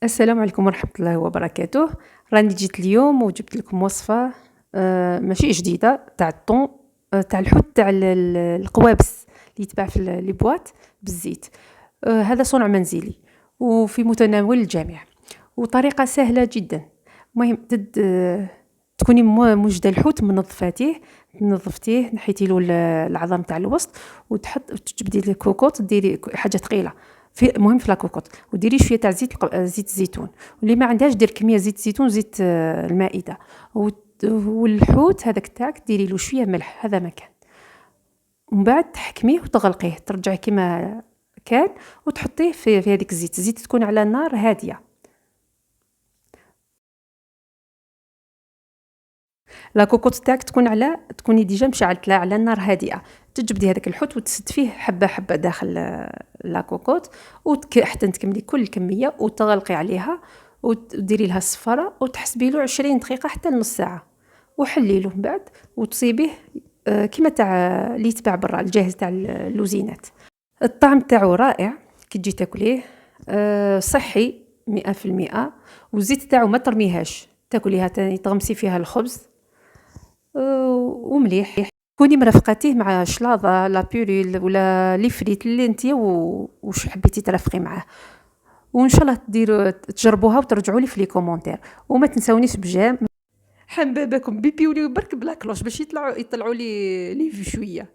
السلام عليكم ورحمة الله وبركاته. راني جيت اليوم وجبت لكم وصفة ماشي جديدة تاع الطون، تاع الحوت تاع القوابس اللي يتباع في لي بواط بالزيت. هذا صنع منزلي وفي متناول الجميع وطريقة سهلة جدا. المهم تكوني موجدة الحوت نظفتيه نحيتي له العظام تاع الوسط، تجبدي الكوكوط، ديري حاجة ثقيلة في المهم في لاكوكوط، وديري شويه تاع زيت الزيتون، واللي ما عندهاش دير كميه زيت الزيتون، زيت المائده. والحوت هذاك تاعك ديري له شويه ملح، هذا ما كان. ومن بعد تحكميه وتغلقيه، ترجعيه كما كان وتحطيه في هذيك الزيت تكون على نار هاديه. لاكوكوط تاعك تكوني ديجا مشعلت على نار هادئه. تجبدي هذاك الحوت وتسد فيه حبه حبه داخل لاكوكوط، حتى تكملي كل الكميه وتغلقي عليها وديري لها الصفاره وتحسبي له 20 دقيقه حتى نص ساعه، وحلي له من بعد وتصيبيه كيما تاع اللي يتباع برا الجاهز تاع اللوزينات. الطعم تاعو رائع كي تجي تاكليه، صحي 100%. والزيت تاعو ما ترميهاش، تاكليها تغمسي فيها الخبز ومليح. كوني مرافقاتيه مع شلاضه لا بيوريل ولا لي فريت اللي انتي وش حبيتي ترافقي معاه. وان شاء الله تجربوها وترجعوا لي في لي كومونتير. وما تنسونيش بجام حنبابكم بيبيولي برك بلا كلوش باش يطلعوا لي في شويه.